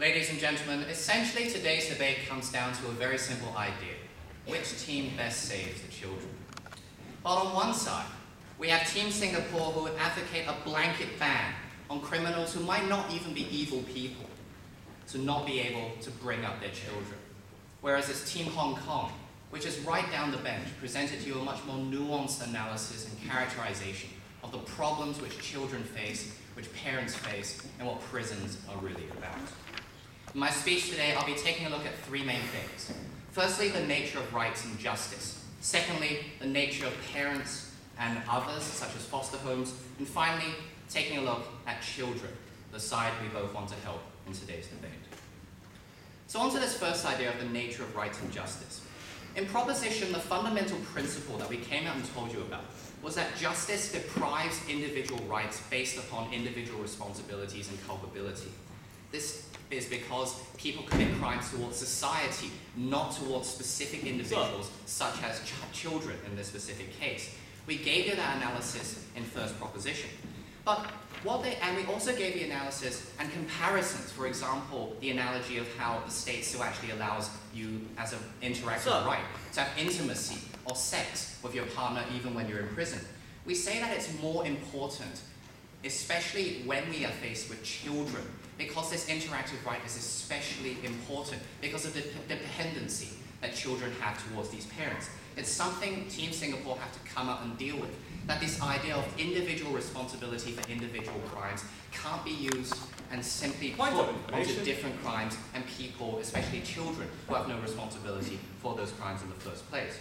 Ladies and gentlemen, essentially today's debate comes down to a very simple idea. Which team best saves the children? But on one side, we have Team Singapore who would advocate a blanket ban on criminals who might not even be evil people to not be able to bring up their children. Whereas it's Team Hong Kong, which is right down the bench, presented to you a much more nuanced analysis and characterization of the problems which children face, which parents face, and what prisons are really about. In my speech today, I'll be taking a look at three main things. Firstly, the nature of rights and justice. Secondly, the nature of parents and others, such as foster homes. And finally, taking a look at children, the side we both want to help in today's debate. So on to this first idea of the nature of rights and justice. In proposition, the fundamental principle that we came out and told you about was that justice deprives individual rights based upon individual responsibilities and culpability. This is because people commit crimes towards society, not towards specific individuals, such as children in this specific case. We gave you that analysis in first proposition. But and we also gave you analysis and comparisons. For example, the analogy of how the state still actually allows you as an interactive right to have intimacy or sex with your partner even when you're in prison. We say that it's more important, especially when we are faced with children, because this interactive right is especially important because of the dependency that children have towards these parents. It's something Team Singapore have to come up and deal with, that this idea of individual responsibility for individual crimes can't be used and simply put onto different crimes and people, especially children, who have no responsibility for those crimes in the first place.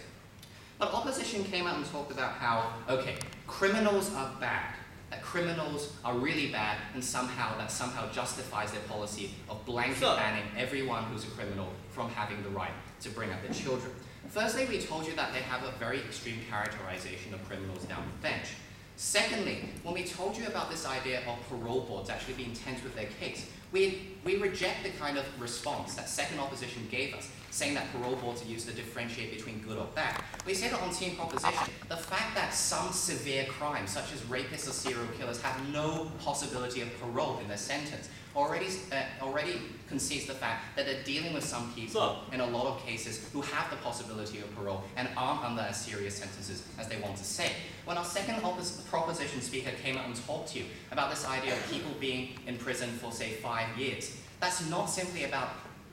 But opposition came out and talked about how, okay, criminals are bad, that criminals are really bad, and that somehow justifies their policy of blanket banning everyone who's a criminal from having the right to bring up their children. Firstly, we told you that they have a very extreme characterization of criminals down the bench. Secondly, when we told you about this idea of parole boards actually being tense with their case, we reject the kind of response that second opposition gave us, saying that parole boards are used to differentiate between good or bad. We say that on team proposition, the fact that some severe crimes, such as rapists or serial killers, have no possibility of parole in their sentence, already concedes the fact that they're dealing with some people, in a lot of cases, who have the possibility of parole and aren't under as serious sentences as they want to say. When our second proposition speaker came out and talked to you about this idea of people being in prison for, say, 5 years, that's not simply about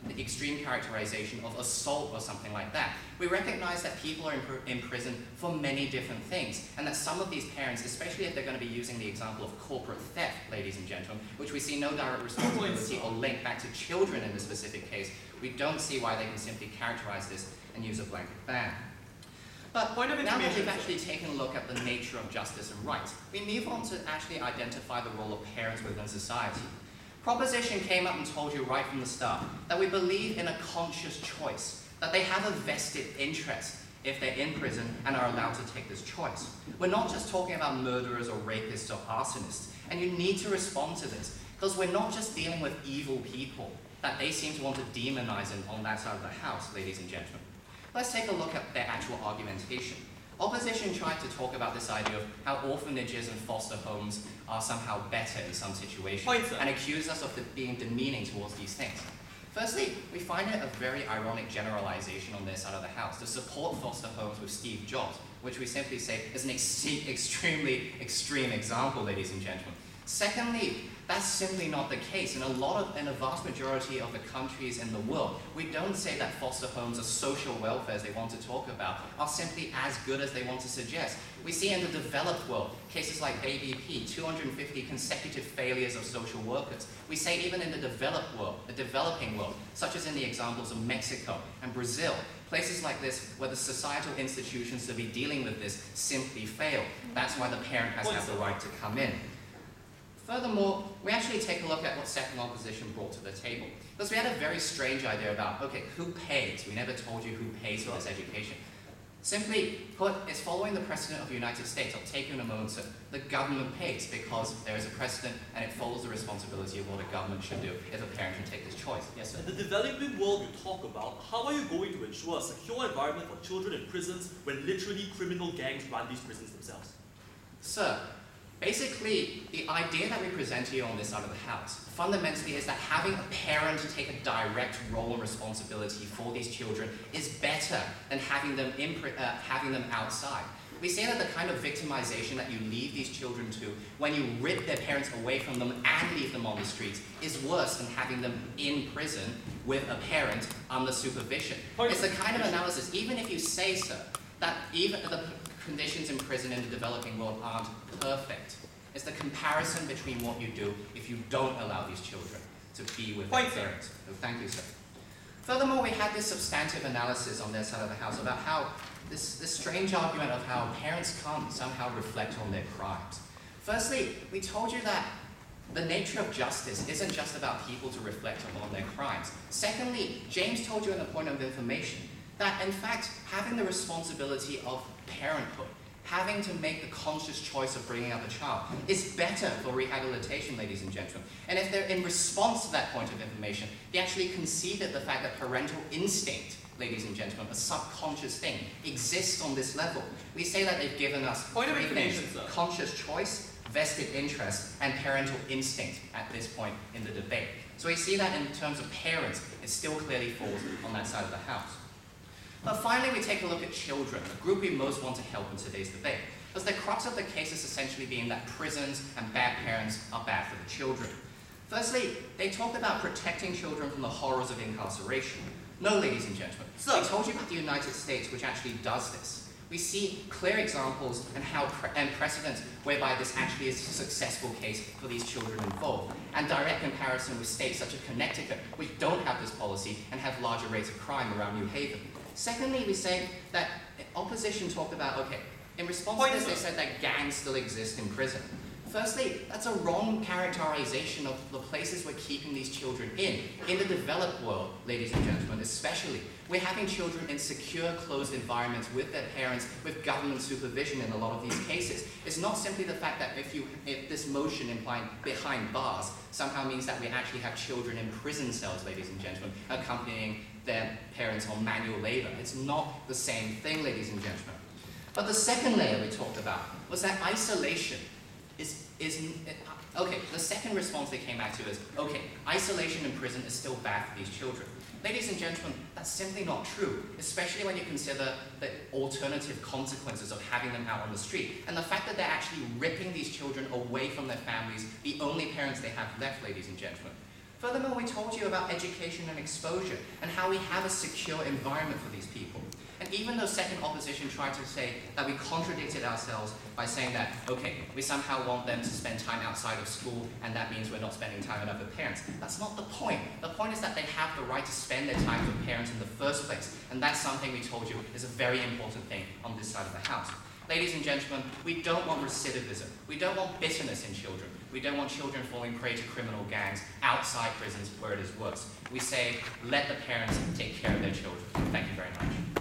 the extreme characterization of assault or something like that. We recognize that people are in prison for many different things, and that some of these parents, especially if they're going to be using the example of corporate theft, ladies and gentlemen, which we see no direct responsibility or link back to children in this specific case, we don't see why they can simply characterize this and use a blanket ban. But now that we've actually taken a look at the nature of justice and rights, we move on to actually identify the role of parents within society. Proposition came up and told you right from the start that we believe in a conscious choice, that they have a vested interest if they're in prison and are allowed to take this choice. We're not just talking about murderers or rapists or arsonists, and you need to respond to this, because we're not just dealing with evil people that they seem to want to demonize on that side of the house, ladies and gentlemen. Let's take a look at their actual argumentation. Opposition tried to talk about this idea of how orphanages and foster homes are somehow better in some situations, and accuse us of being demeaning towards these things. Firstly, we find it a very ironic generalization on their side of the house to support foster homes with Steve Jobs, which we simply say is an extremely extreme example, ladies and gentlemen. Secondly, that's simply not the case. In a vast majority of the countries in the world, we don't say that foster homes or social welfare, as they want to talk about, are simply as good as they want to suggest. We see in the developed world, cases like Baby P, 250 consecutive failures of social workers. We say even in the developed world, the developing world, such as in the examples of Mexico and Brazil, places like this where the societal institutions to be dealing with this simply fail. That's why the parent has to have the right to come in. Furthermore, we actually take a look at what second opposition brought to the table. Because we had a very strange idea about, okay, who pays? We never told you who pays for this education. Simply put, it's following the precedent of the United States. I'll take you in a moment, sir. The government pays because there is a precedent and it follows the responsibility of what a government should do if a parent can take this choice. Yes, sir? In the developing world you talk about, how are you going to ensure a secure environment for children in prisons when literally criminal gangs run these prisons themselves? Sir, Basically, the idea that we present to you on this side of the house fundamentally is that having a parent take a direct role and responsibility for these children is better than having them outside. We say that the kind of victimization that you leave these children to when you rip their parents away from them and leave them on the streets is worse than having them in prison with a parent under supervision. It's the kind of analysis, even if you say, sir, that even the conditions in prison in the developing world aren't perfect. It's the comparison between what you do if you don't allow these children to be with their parents. So thank you, sir. Furthermore, we had this substantive analysis on their side of the house about how this strange argument of how parents can't somehow reflect on their crimes. Firstly, we told you that the nature of justice isn't just about people to reflect on their crimes. Secondly, James told you in a point of information that, in fact, having the responsibility of parenthood, having to make the conscious choice of bringing up a child, is better for rehabilitation, ladies and gentlemen. And if they're in response to that point of information, they actually conceded the fact that parental instinct, ladies and gentlemen, a subconscious thing, exists on this level. We say that they've given us three things: conscious choice, vested interest, and parental instinct at this point in the debate. So we see that in terms of parents, it still clearly falls on that side of the house. But finally, we take a look at children, the group we most want to help in today's debate, because the crux of the case is essentially being that prisons and bad parents are bad for the children. Firstly, they talk about protecting children from the horrors of incarceration. No, ladies and gentlemen, I told you about the United States, which actually does this. We see clear examples and precedents whereby this actually is a successful case for these children involved, and direct comparison with states such as Connecticut, which don't have this policy and have larger rates of crime around New Haven. Secondly, we say that opposition talked about, okay, in response to this, they said that gangs still exist in prison. Firstly, that's a wrong characterization of the places we're keeping these children in. In the developed world, ladies and gentlemen, especially, we're having children in secure, closed environments with their parents, with government supervision in a lot of these cases. It's not simply the fact that if this motion implying behind bars somehow means that we actually have children in prison cells, ladies and gentlemen, accompanying their parents on manual labor. It's not the same thing, ladies and gentlemen. But the second layer we talked about was that isolation okay, the second response they came back to is, okay, isolation in prison is still bad for these children. Ladies and gentlemen, that's simply not true, especially when you consider the alternative consequences of having them out on the street, and the fact that they're actually ripping these children away from their families, the only parents they have left, ladies and gentlemen. Furthermore, we told you about education and exposure, and how we have a secure environment for these people. And even though second opposition tried to say that we contradicted ourselves by saying that, okay, we somehow want them to spend time outside of school, and that means we're not spending time with other parents. That's not the point. The point is that they have the right to spend their time with parents in the first place. And that's something we told you is a very important thing on this side of the house. Ladies and gentlemen, we don't want recidivism. We don't want bitterness in children. We don't want children falling prey to criminal gangs outside prisons where it is worse. We say, let the parents take care of their children. Thank you very much.